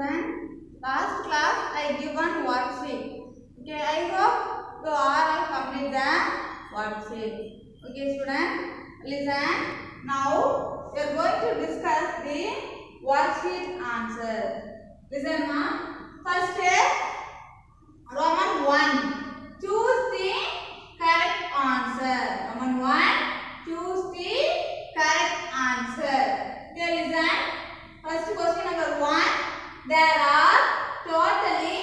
student, last class I given worksheet. Okay, I hope you all complete the worksheet. Okay, student, listen. Now we are going to discuss the worksheet answer. Listen, ma. First step, Roman 1. Choose the correct answer. Roman 1. Choose the correct answer. Okay, listen. First question number 1. There are totally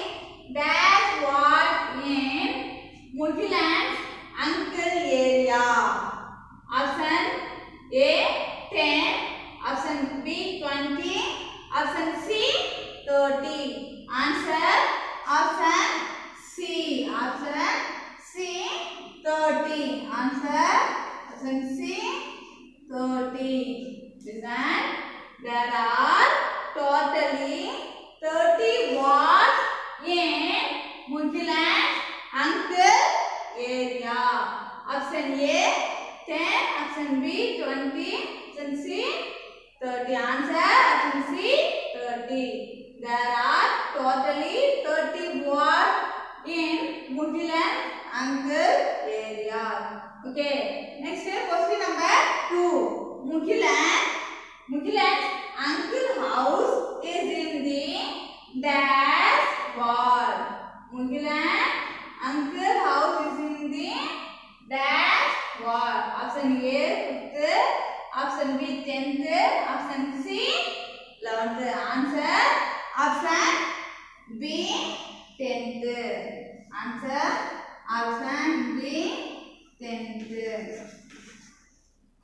dash what in Mugiland's uncle area. Option A 10, option B 20, option C 30. Answer option C. Option C 30. Answer option C 30. Listen. There are totally 30 watts in Mugiland's uncle area. Option A 10, option B 20, option C 30. Answer option C 30. There are totally 30 watts in Mugiland's uncle area. Okay. Next question number 2. Mugiland's uncle house is in the dash ward. Mugiland's uncle house is in the dash ward. Option A 5th, option B 10th, option C 11th. Answer option B 10th. Answer option B 10th.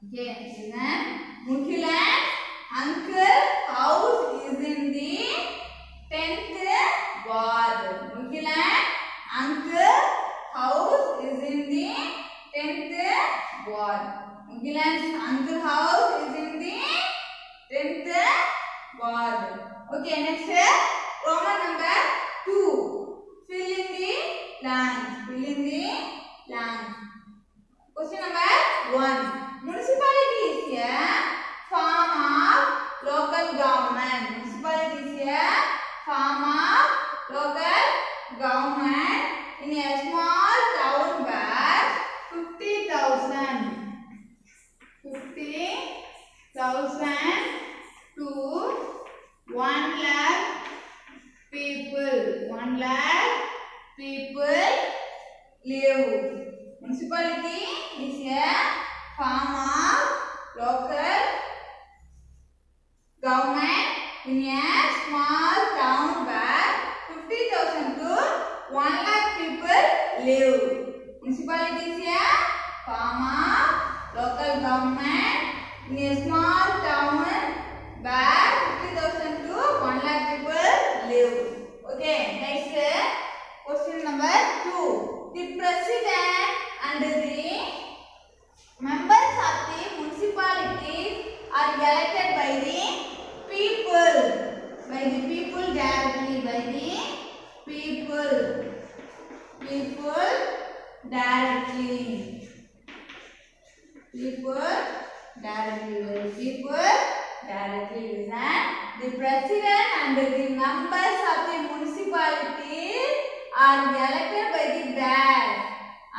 Okay, then Mugiland's uncle house is in the 10th ward. Mugiland's uncle house is in the 10th ward. Mugiland's uncle house is in the 10th ward. Okay, next Roman number 2. Fill in the blanks. Fill in the blanks. Question number 1. Municipality is a form of local government. Municipality is a form of local government in a small town where 50,000 to 1 lakh people. 1 lakh people live. Municipality is a form of local government in a small town where 50,000 to 1 lakh people live. Municipality is a form of local government in a small town where 50,000 to 1 lakh people live. Okay, next question number 2. The president and the members of the municipalities are elected by the people. By the people directly. By the people. People directly. People directly. By the people directly. Listen. The president and the members of the municipalities are elected by the dash.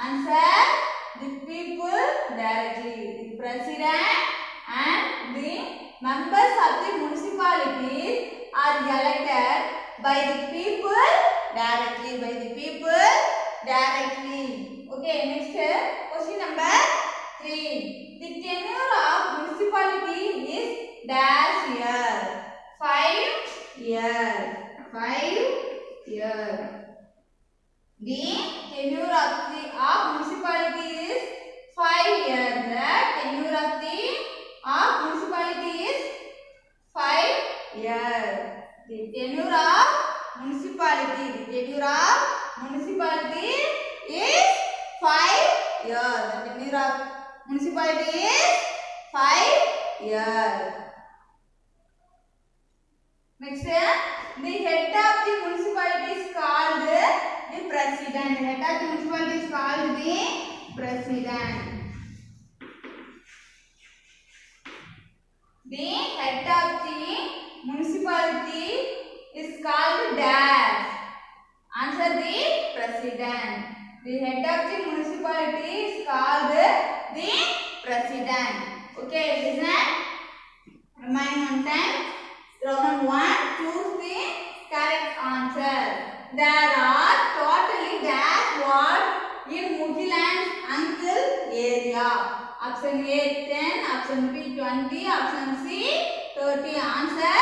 Answer the people directly. The president and the members of the municipalities are elected by the people directly. By the people directly. Okay, next question number 3. The tenure of municipality is dash year. 5 years. 5 years. The tenure of municipality is 5 years. The tenure of municipality is 5 years. The tenure of municipality. The tenure of municipality is 5 years. The tenure of municipality is 5 years. Next, the head of the municipality is called the president. The head of the municipality is called the president. The head of the municipality is called The head of the municipality is called the president. Okay, listen. Remind one time. Roman 1. Choose the correct answer. There are totally dash what in Mugiland's uncle area. Option A 10, option B 20, option C 30. Answer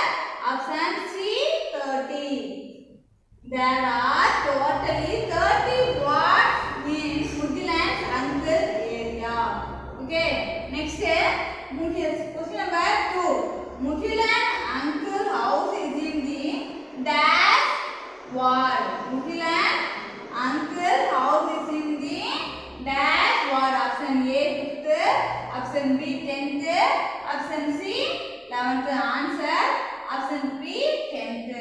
option C 30. There are totally 30 wards in Mugiland's uncle area. Okay, next question number 2. Mugiland uncle house is in the dash ward. Mugiland uncle house is in the dash ward. Option A 5th, option B 10th, option C 11th. Answer option B 10th.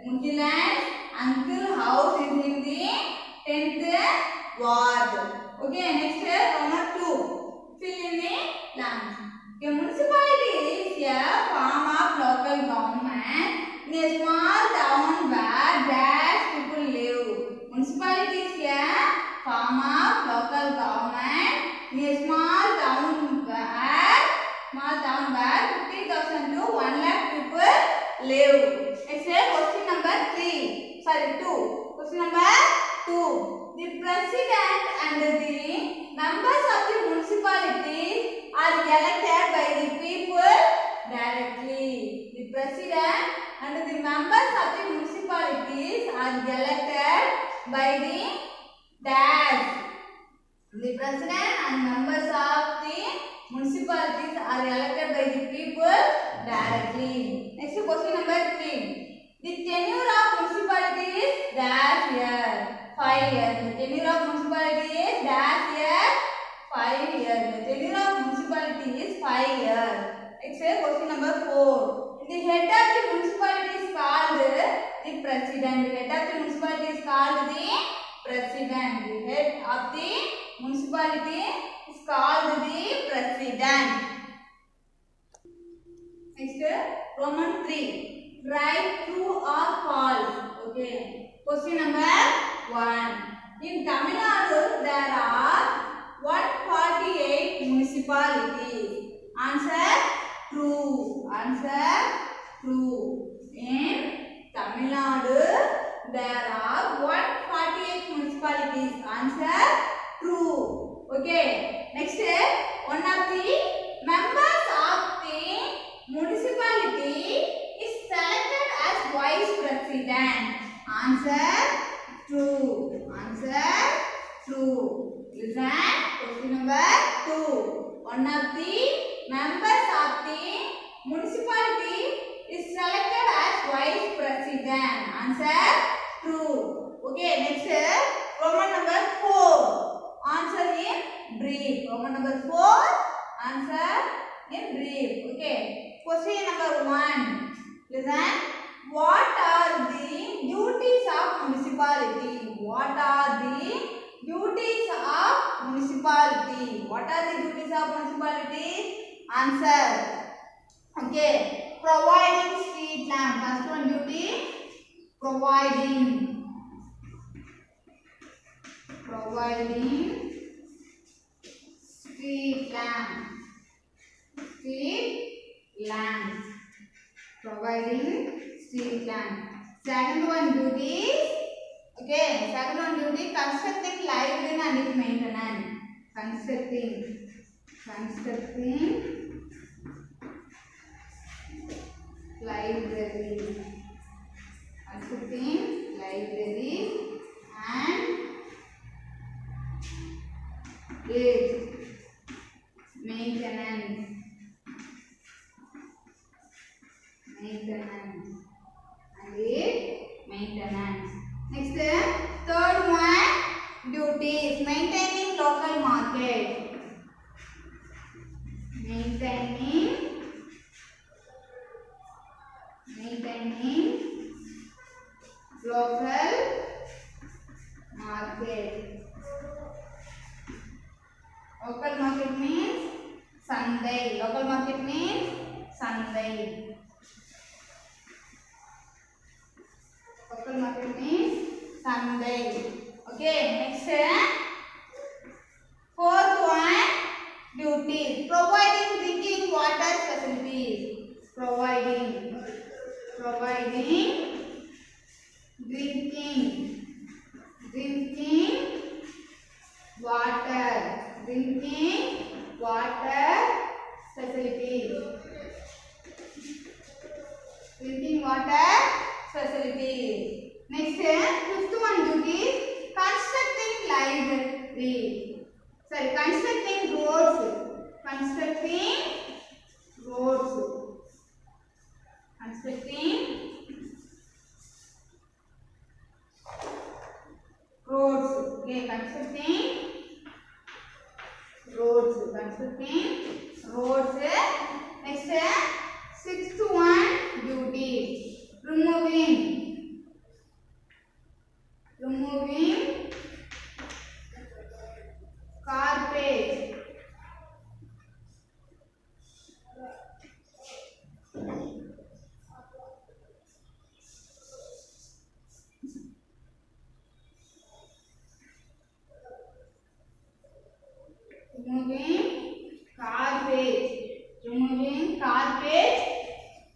Mugiland uncle house is in the 10th ward. Okay, next number 2. Fill in the blanks. A municipality is a form of local government in a small town where dash people live. Municipality is a form of local government in a small town where 50,000 to 1 lakh people live. Next question number 2. Question number 2. The president and the members of the municipality are elected by the people directly. The president and the members of the municipalities are elected by the dash. The president and members of the municipalities are elected by the people directly. Next question number 3. The tenure of municipality is dash year 5 years. The tenure of municipality is dash year 5 years. The tenure of municipality is 5 years. Next question number 4. The head of the municipality is called the president. The head of the municipality is called the president. The head of the municipality is called the president. Next Roman 3. Write true or false. Okay. Question number 1. In Tamil Nadu there are 148 municipalities. Answer true. Answer true. In Tamil Nadu there are 148 municipalities. Answer true. Okay. Next, one of the members of the municipality is selected as vice president. Answer true. Answer true. Listen. Question number 2. One of the members of the municipality is selected as vice president. Answer true. Okay, next Roman number 4. Answer in brief. Roman number 4. Answer in brief. Okay. Question number 1. Listen. What are the duties of municipality? What are the duties of municipality? What are the duties of municipality? Answer. Okay. Providing street lamp. First one duty. Providing street lamp. Street lamp. Providing street lamp. Second one duty. Okay. Second one duty. Constructing library and its maintenance. Constructing library. Constructing library and its maintenance. And its maintenance. Next, third one, duties. Maintaining local market. Maintaining local market. Local market means Sunday. Local market means Sunday. Local market means Sunday. Okay, next sorry, constructing roads. Constructing roads. Constructing roads. Okay, constructing roads. Constructing roads. Next, sixth one, duty. Removing carpet. Removing carpet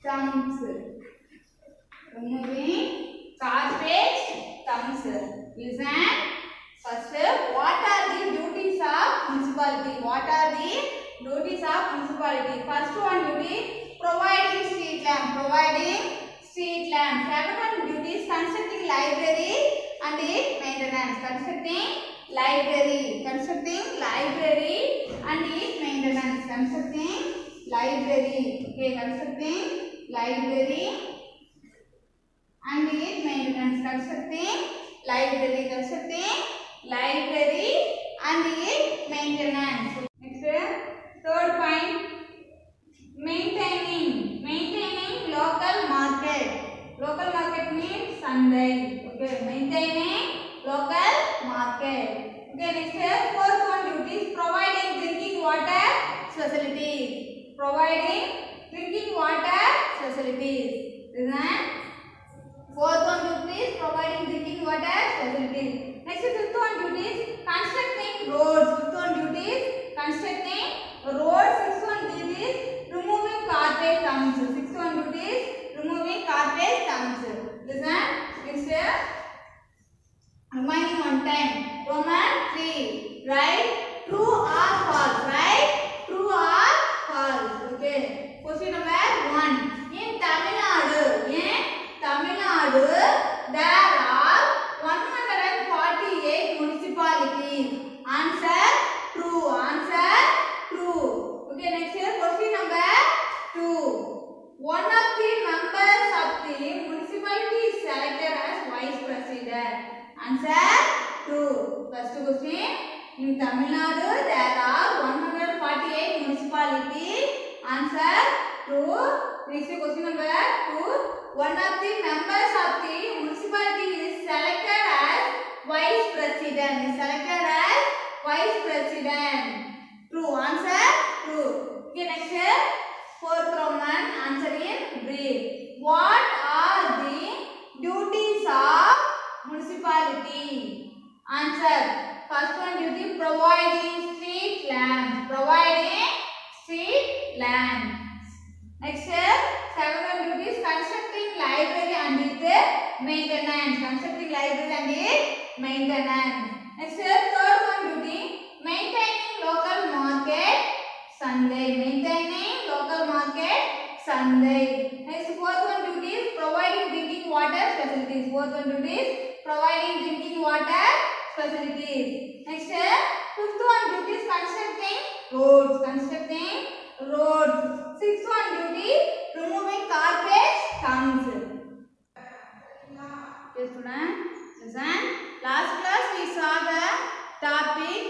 stumps. Removing carpet stumps. Listen. First, what are the duties of municipality? What are the duties of municipality? First one duty, providing street lamp. Providing street lamp. Second one duty is constructing library and its maintenance. Constructing library. Constructing library and its maintenance. Constructing library. Okay, constructing library and its maintenance. Constructing library. Constructing library and its maintenance. Next, third point, maintaining local market. Local market means Sunday. Okay, maintaining local market. Okay, next, fourth one duty is providing drinking water facilities. Providing drinking water facilities. Listen. Fourth one duty is providing drinking water facilities. Next, fifth one duty is constructing roads. Fifth one duty is constructing roads. Sixth one duty is removing carpet stumps. Sixth one duty is removing carpet stumps. Listen. Next, remaining one time. Roman 3. Write true or false. Write true or false. Okay. Question number 1. In Tamil Nadu, there are 148 municipalities. Answer true. Answer true. Okay, next here question number 2. One of the members of the municipality is selected as vice president. Answer true. First question. In Tamil Nadu, there are 148 municipalities. Answer true. Next question number 2. One of the members of the municipality is selected as vice president. Is selected as vice president. True. Answer true. Okay, next here. Fourth Roman, answer in brief. What are the duties of municipality? Answer. First one duty, providing street lamps. Providing street lamps. Next, second one duty is constructing library and its maintenance. Constructing library and its maintenance. Next, third one duty, maintaining local market Sunday. Maintaining local market Sunday. Next, fourth one duty is providing drinking water facilities. Fourth one duty is providing drinking water facilities. Next, fifth one duty is constructing roads. Constructing roads. Sixth one duty, removing carpet stumps. Okay, students, listen. Last class we saw the topic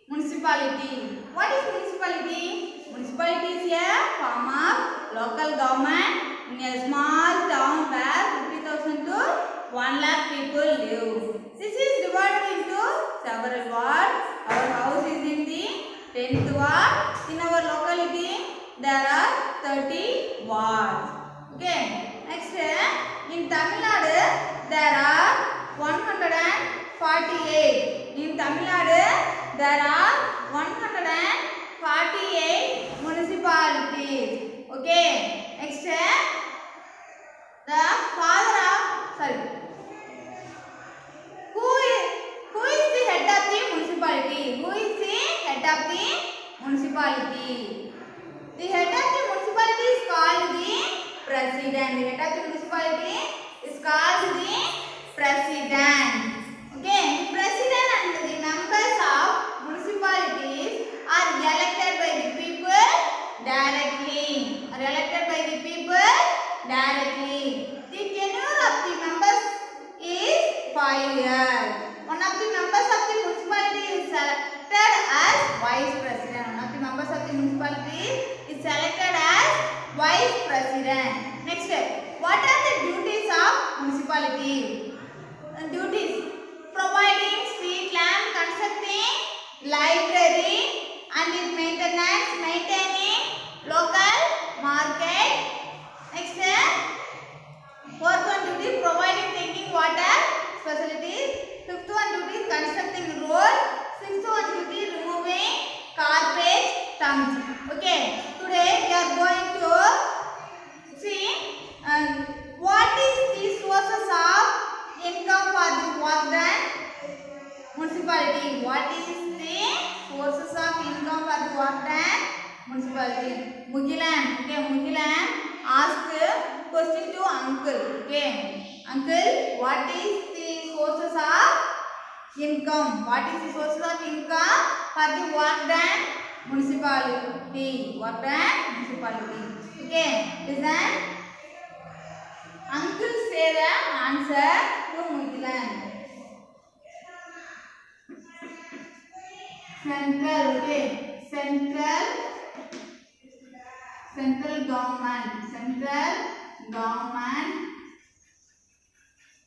municipality. What is municipality? Municipality is a form of local government in a small town where 50,000 to 1 lakh people live. This is divided into several wards. Our house is in the 10th ward. In our locality, there are 30 wards. Okay. Next, in Tamil Nadu, there are 148. In Tamil Nadu, there are 148 municipalities. Okay. Next, the father of who is the head of the municipality? Who is the head of the municipality? The head of the municipality is called the president. The head of the municipality is called the president. Okay, the president and the members of municipality 5 years. One of the members of the municipality is selected as vice president. One of the members of the municipality is selected as vice president. Next, what are the duties of municipality? Duties: providing street lamp, constructing library and its maintenance, maintaining local market. Next, fourth one duty: providing drinking water facilities. Fifth one duty: constructing road. Sixth one duty: removing garbage dumps. Okay, today we are going to see what is the sources of income for the work done municipality. What is the sources of income for the work done municipality? Mugilan. Okay, Mugilan asked question to uncle. Okay, uncle, what is the sources of income? What is the sources of income for the work done municipality? Work done municipality. Okay, listen. Uncle say the answer to Mugilan. Central. Okay, central government and state government.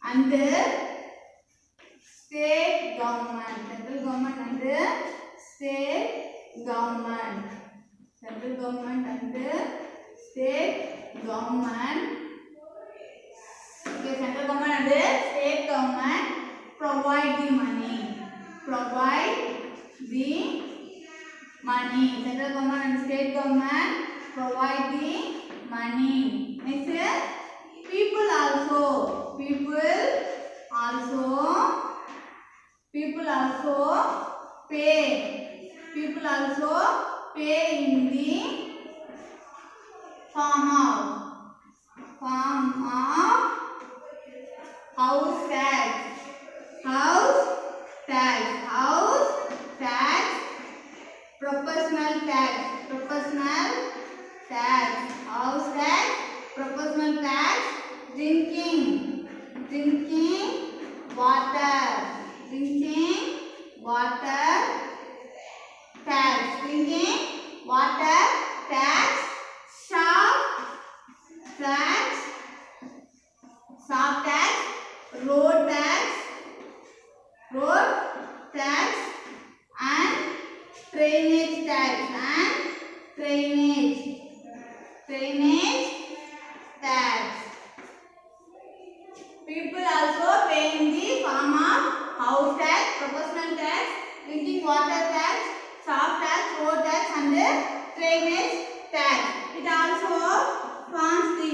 Central government and state government. Central government and state government. Okay, central government and state government provide the money. Central government and state government provide the money. Next, people also pay in the form of house tax, proportional tax, house tax, proportional tax, drinking water tax, shop tax, road tax and drainage tax People also pay in the form of house tax, proportional tax, drinking water tax, shop tax, road tax and drainage tax. It also forms the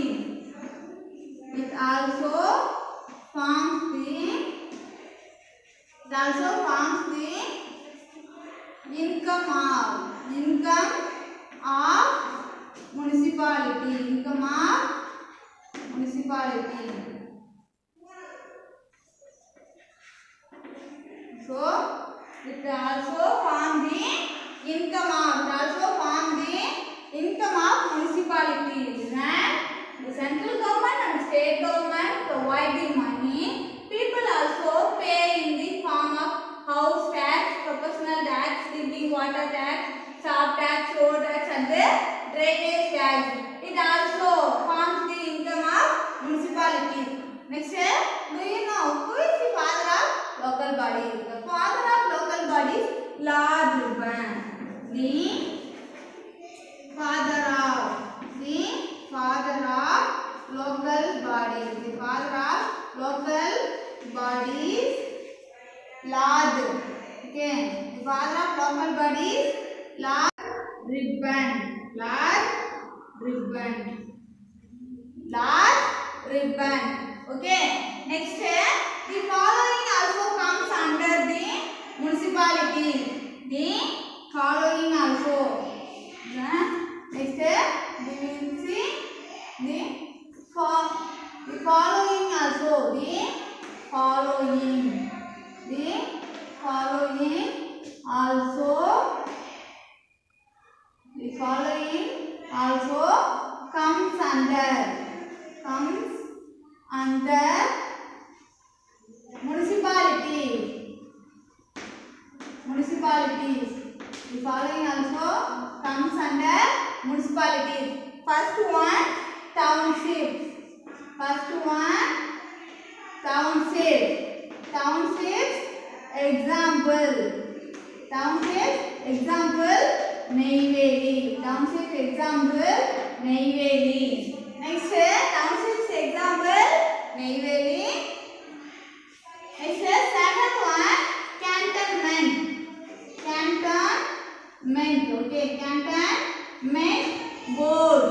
income of municipality. So it also form the income of municipality. Then the central government and state government provide the money. People also pay in the form of house tax, proportional tax, drinking water tax, shop tax, road tax and the drainage tax. It also forms the income of municipality. Next, do you know who is the father of local body? The father of local body is Lord Ripon. The father of local bodies. The father of local bodies, Lord. Okay. The father of local bodies, Lord Ripon. Okay. Next, the following also comes under the municipality. The following also. Next, we will see the following also. The following also comes under municipality. under municipalities. First one, townships. First one, townships. Townships example. Townships example Neyveli. Townships example Neyveli. Next, townships example Neyveli. Next, second one, cantonment. Cantonment. Okay, cantonment board.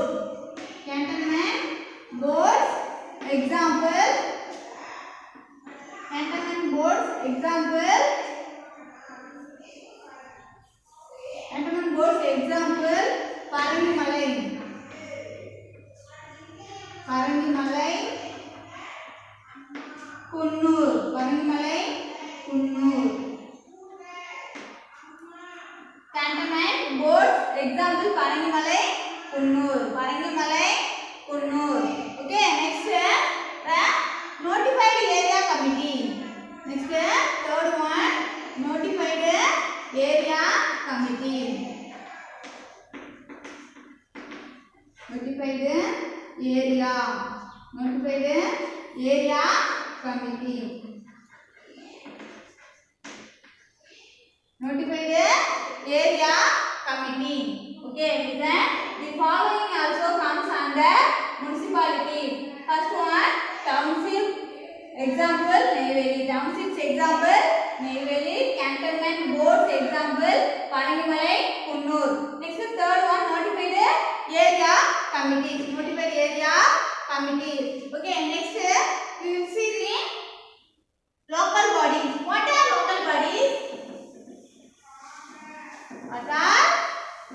Cantonment boards example. Cantonment boards example. Cantonment boards example Parangimalai. Parangimalai, Kunnur. Parangimalai, Kunnur. Cantonment boards example Parangimalai, Kunnur. Parangimalai, Kunnur. Okay, next the notified area committee. Next third one, notified area committee. Notified area. Notified area committee. Notified area committee. Okay, then the following also comes under municipality. First one, township example Neyveli. Townships example Neyveli. Cantonment boards example Parangimalai, Kunnur. Next, third one, notified area committees. Notified area committees. Okay, next we will see the local bodies. What are local bodies? What are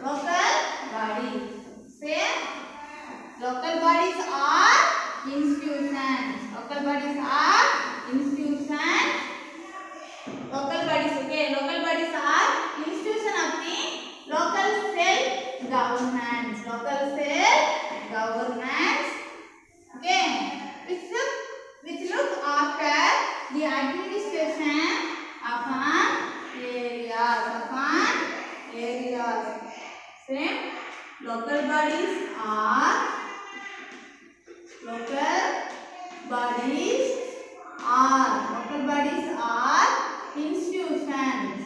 local bodies? Say, local bodies are institutions. Local bodies are institutions. Local bodies, okay. Local bodies are institution of the local self-governance. Local self-governance, okay. Which look after the administration upon areas. Upon areas. Same. Local bodies are institutions.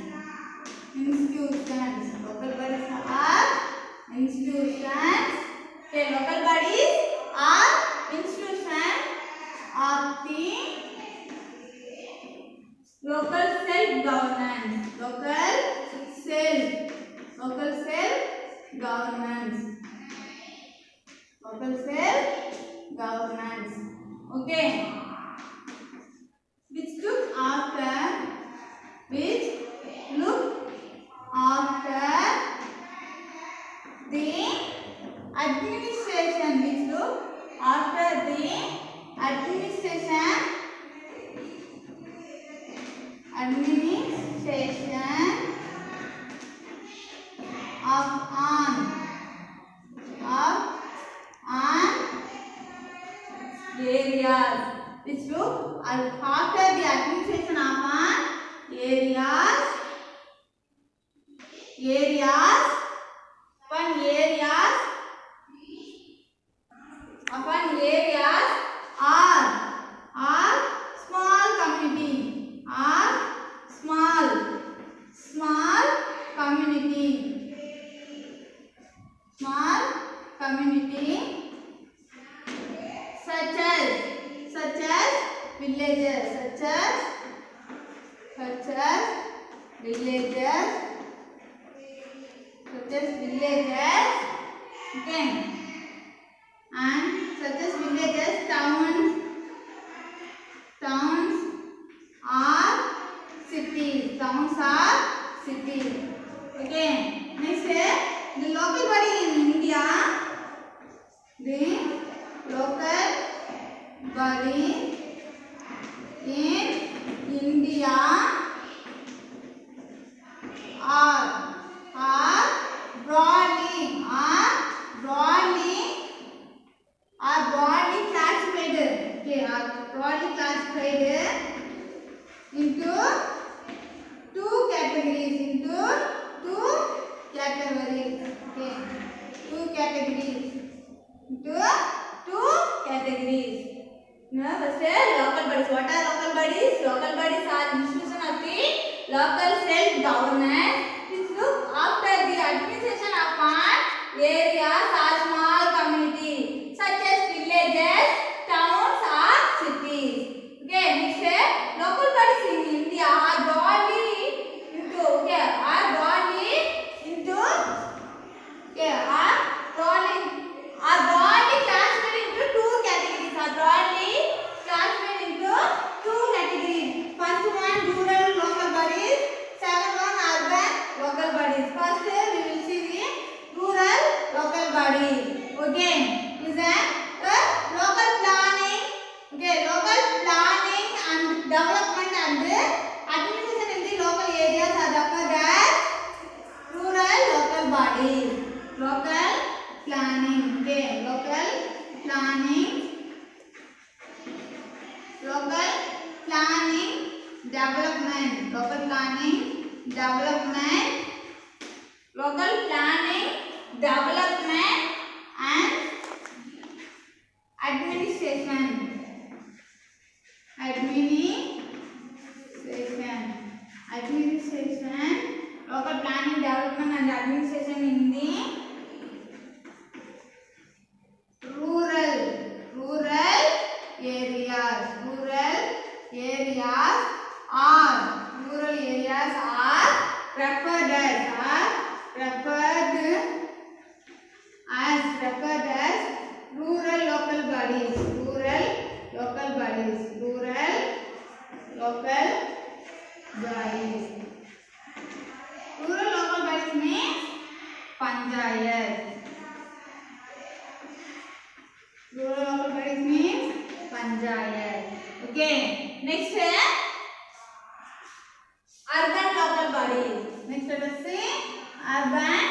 Institutions. Local bodies are institutions. Okay, local bodies are institutions of the local self-governance. Local self-governance. Local self-governance. Okay. Which look after the administration. Which look after the administration of on areas. Which look after the administration of on areas. Upon areas are small community. Are small community. Small community. Such as villages. Such as villages. Okay. And such as villages, towns are cities. Towns are cities. Okay. Next, the local body in India. The local body in India are broadly classified. Okay, are broadly classified into two categories. Okay. local self-governance which look after the administration upon areas or small communities such as villages, towns or cities. Okay, next local bodies in India are broadly into are broadly classified into two categories. First one rural local bodies, second one urban local bodies. First we will see the rural local bodies. Okay, listen. Local planning. Okay, local planning and development and administration in the local areas are referred as rural local bodies. Local planning. Okay, local planning. Local planning development. Local planning development. Local planning development and administration. Local planning development and administration in the rural areas are referred as rural local bodies. Rural local bodies means panchayat. Rural local bodies means panchayat. Okay, next urban local bodies. Next let us see urban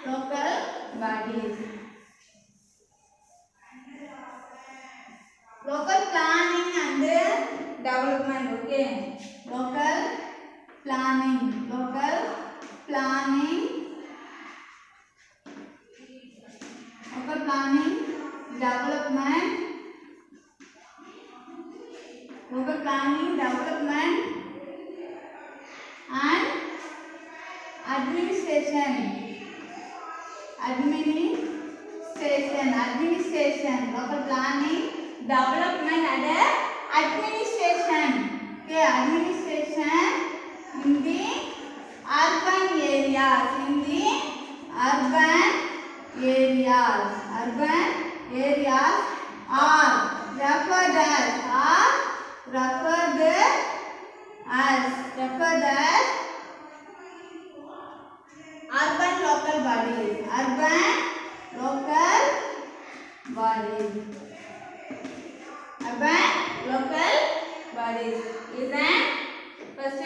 local bodies. Local planning and development. Okay, local planning development and administration. Local planning development and administration. Okay, administration in the urban areas. Urban areas are referred as urban local bodies. Listen. First,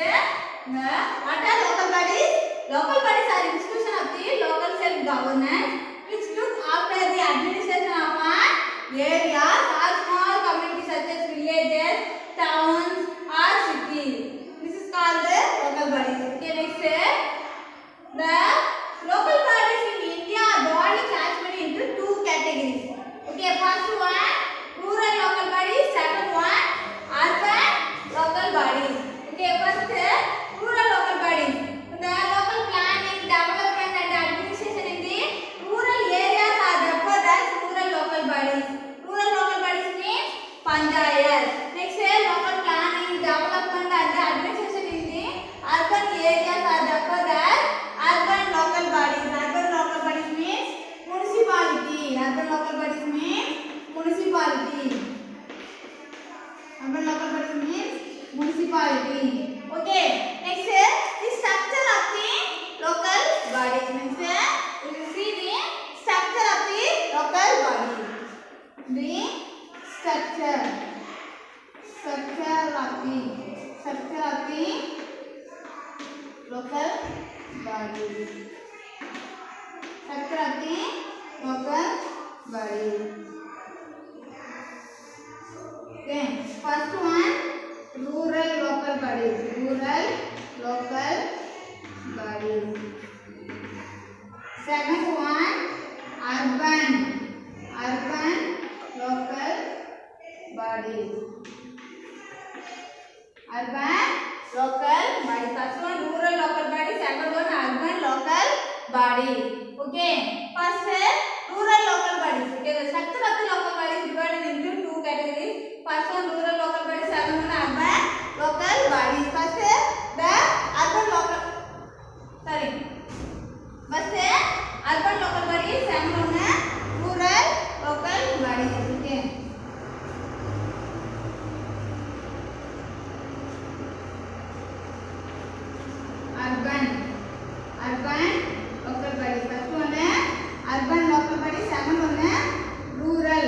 what are local bodies? Local bodies are institutions of the local self-governance which look after the administration of an area or small communities such as villages, towns or cities. This is called the local bodies. Okay, next, the local bodies in India are broadly classified into two categories. Okay, first one rural local bodies, second one urban local bodies. Okay, first rural local bodies. The local planning, development and administration in the rural areas are referred as rural local bodies. Rural local bodies means panchayat. Next, local planning, development and administration in the urban areas are referred as urban local bodies. Urban local bodies means municipality. Urban local bodies means municipality. Okay, next the structure of the local bodies. Next we will see the structure of the local body. The structure of the local body. Okay, first one rural local bodies. Second one urban local bodies. local body. First one rural local body, second one urban local body. Okay. First rural local bodies. Okay. The structure of the local body is divided into two categories. First one rural local body, second one urban local bodies. First the urban local. Sorry. First urban local body, second one rural local bodies. Okay. Urban local body. First one urban local body, second one rural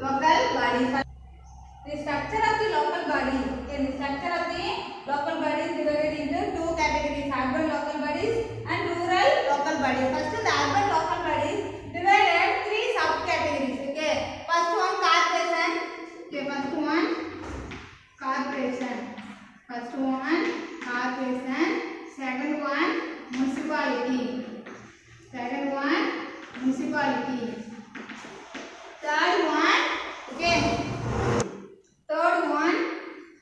local body. The structure of the local body. Okay, the structure of the local body is divided into two categories: urban local bodies and rural local bodies. First, the urban local bodies divided three subcategories. Okay, first one corporation. Okay, first one corporation. First one corporation. Second one municipality. Second one municipality. Third one. Okay. Third one.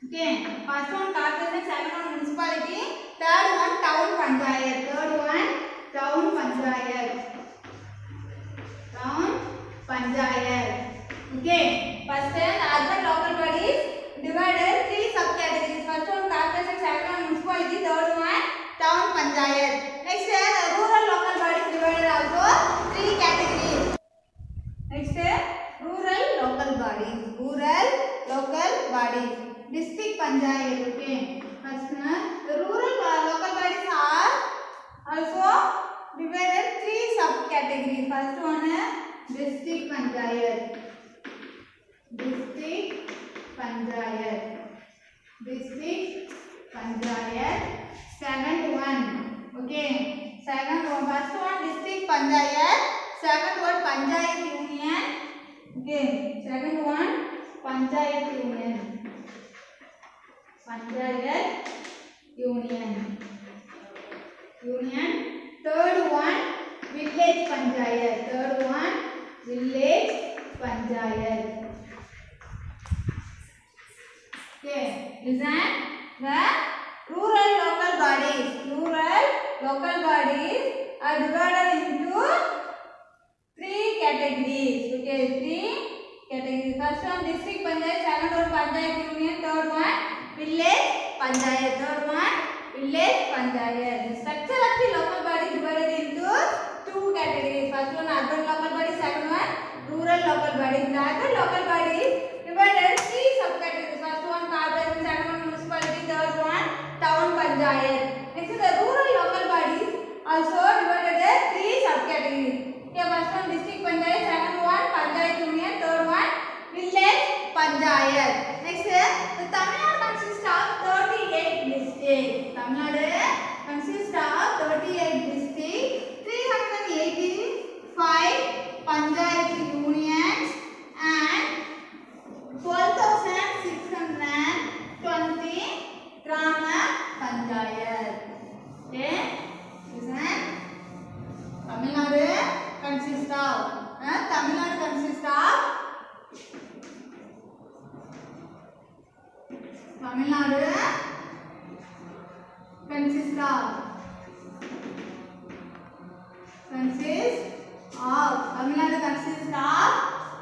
Okay. First one corporation. Second one municipality. Third one town panchayat. Third one town panchayat. Town panchayat. Okay. First the urban local bodies divided three subcategories. First one corporation, second one municipality, third one town panchayat. Next the rural local bodies divided also three categories. Next rural local bodies. Rural local bodies. District panchayat. Okay. First the rural local bodies are also divided three subcategories. First one district panchayat. District panchayat. District panchayat. Second one. Okay. Second one. First one district panchayat. Second one panchayat union. Okay. Second one panchayat union. Panchayat union. Union. Third one village panchayat. Third one village panchayat. Okay, listen. The rural local bodies are divided into three categories. Okay, three categories. First one district panchayat, second one panchayat union, third one village panchayat. Third one village panchayat. The structure of the local body divided into two categories. First one urban local body, second one rural local body. The urban local body divided three subcategories. First one corporation, second one municipality, third one town panchayat. Next the rural local bodies also divided three subcategories. Okay, first one district panchayat, second one panchayat union, third one village panchayat. Next the Tamil Nadu consists of 38 districts. Tamil Nadu consists of 38 districts, 385 panchayat unions and 12,620 grama panchayat. Okay, listen. Tamil Nadu consists of Tamil Nadu consists of Tamil Nadu consists of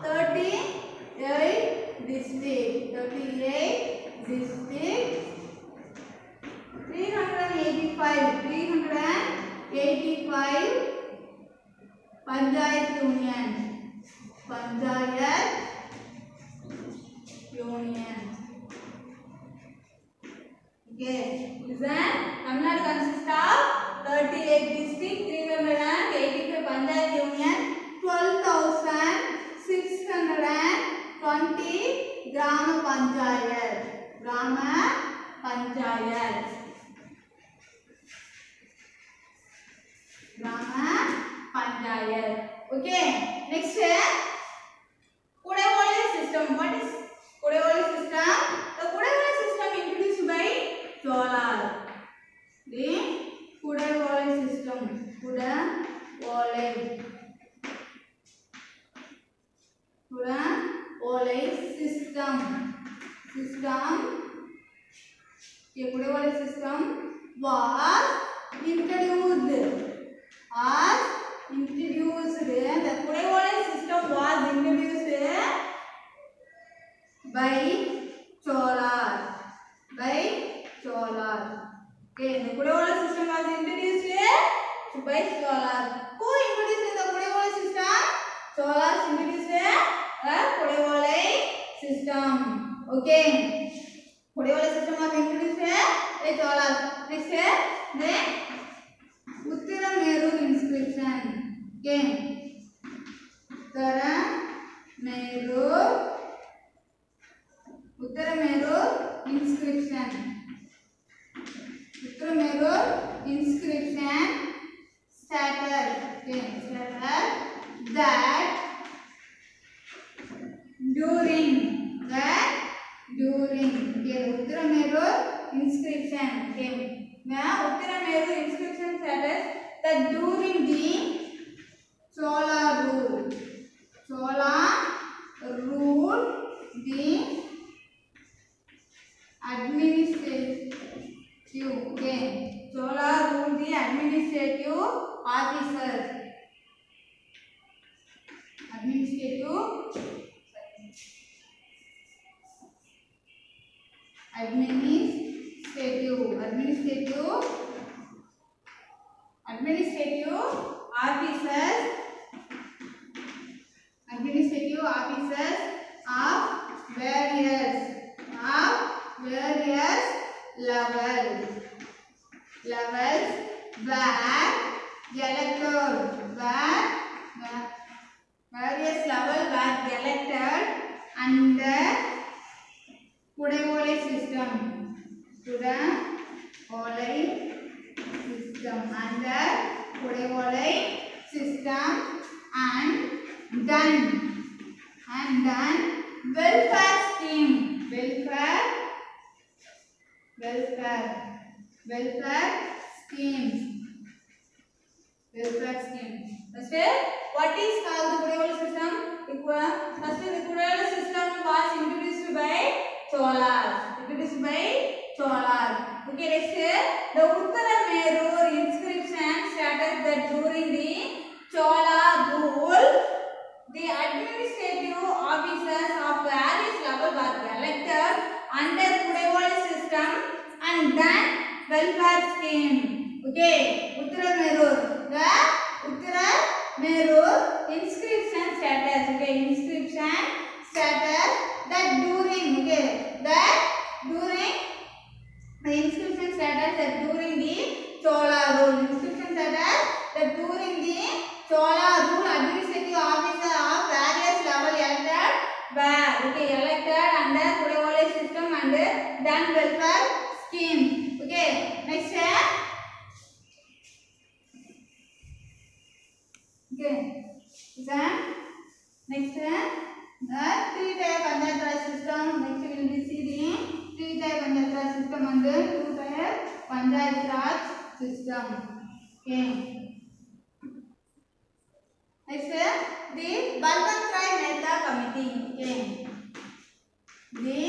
38 districts. 385 panchayat union. Okay, listen. Tamil Nadu consists of 38 districts, 385 panchayat union, 12,620 grama panchayat. Okay, next Kodaiwali system. What is Kodaiwali system? The Kodaiwali system introduced by Cholas. The Kodaiwali system. Kodaiwali system ये Kudewale system was introduced. The Kudewale system was introduced by Cholas. Okay, the Kudewale system was introduced by Cholas. Who introduced the Kudewale system? Cholas introduced the Kudewale system. Okay, Kudewale system was introduced by Cholas. Next, the Uttarameru inscription. Okay, Uttarameru inscription. Uttarameru inscription stated. Okay, stated that during okay, Uttarameru inscription. Okay, now Uttarameru inscription stated that during the Chola rule, the administrative. Okay, Chola ruled the administrative officers. Administrative officers of various levels were elected. Various levels were elected under Kudewale system. And done welfare scheme. First, what is called the Kudewale system? First, the Kudewale system was introduced by Cholas. Okay, next, the Uttarameru inscription stated that during the Chola rule, the administrative officers of various levels were elected under Kudewale system and then welfare scheme. Okay, Uttarameru inscription status. Okay, inscription status that during the inscription status that during the Chola rule. Inscription status that during the Chola rule, administrative officer of various level elected under Kudewale system and then welfare scheme. Okay, next. Okay, next, the three-tier Panchayat Raj system. Next, we will be see the three-tier Panchayat Raj system and the two-tier Panchayat Raj system. Okay. Next, the Balwant Rai Mehta Committee. Okay. The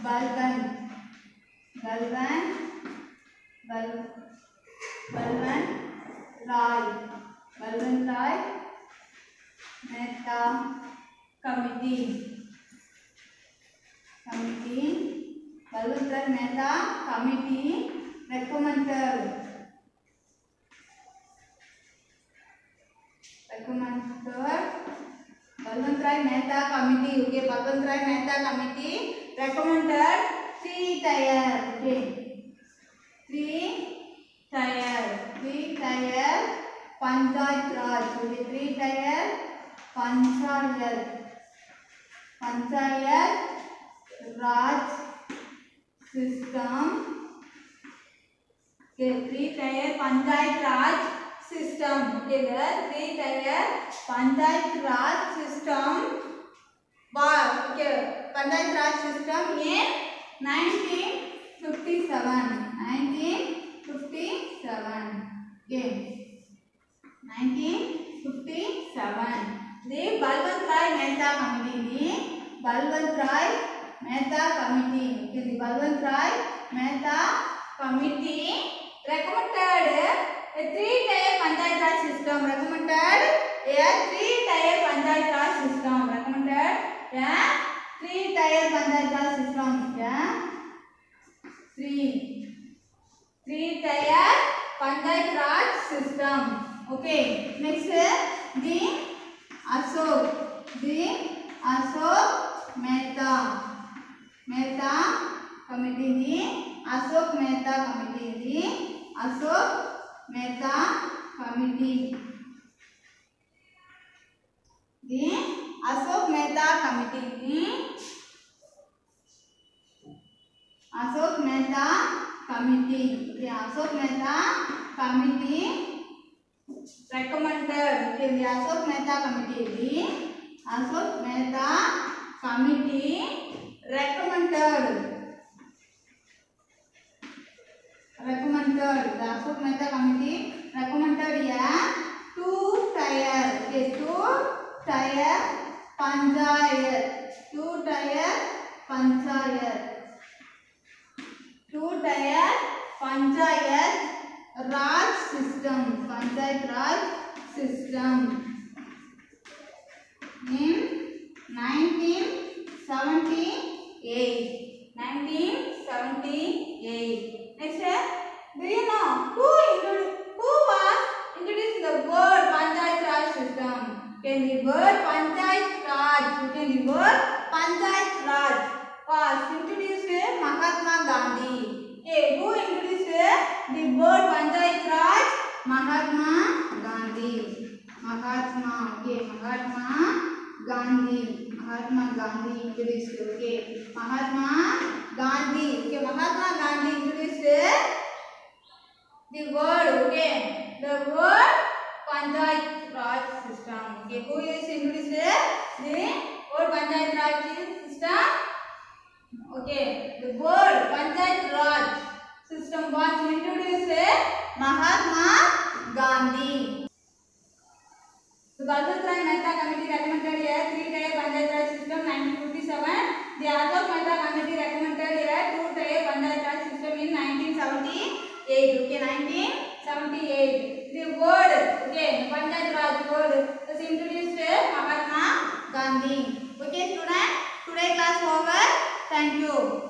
Balwant Rai Mehta Committee. Balwant Rai Mehta Committee recommended Balwant Rai Mehta Committee. Okay, Balwant Rai Mehta Committee recommended three-tier. Okay, three-tier Panchayat Raj. Okay, three-tier Panchayat Raj system. Okay, three-tier Panchayat Raj system. Okay, the three-tier Panchayat Raj system. Okay, Panchayat Raj system in 1957. Okay, 1957. The Balwant Rai Mehta Committee. Okay, the Balwant Rai Mehta committee recommended a three-tier Panchayat Raj system. Recommended a three-tier Panchayat Raj system. Recommended a three-tier Panchayat Raj system. Yeah, three-tier Panchayat Raj system. Okay. Next, the Ashok Mehta committee. The Ashok Mehta committee. The Ashok Mehta committee. The Ashok Mehta committee. The Ashok Mehta committee. The Ashok Mehta committee recommended. Okay, the Ashok Mehta committee. The Ashok Mehta committee recommended. The Ashok Mehta committee recommended a two-tier. Okay, two-tier Panchayat. Two-tier Panchayat Raj system. Panchayat Raj system in 1978. 1978. Next, do you know who was introduced the word Panchayat Raj system? Can the word Panchayat Raj? Can the word Panchayat Raj was introduced Mahatma Gandhi. Okay, who introduced the word Panchayat Raj? Mahatma Gandhi. Mahatma Gandhi introduced. Okay, Mahatma Gandhi. Okay, Mahatma Gandhi introduced the word. Okay, the word Panchayat Raj system. Okay, who is introduced the word Panchayat Raj system? Okay, the word Panchayat Raj system was introduced Mahatma Gandhi. The Balwant Rai Mehta committee recommended a three-tier Panchayat Raj system 1957. The Ashok Mehta committee recommended a two-tier Panchayat Raj system in 1978. Okay, 1978. The word, okay, Panchayat Raj word was introduced Mahatma Gandhi. Okay, students, today class over. Thank you.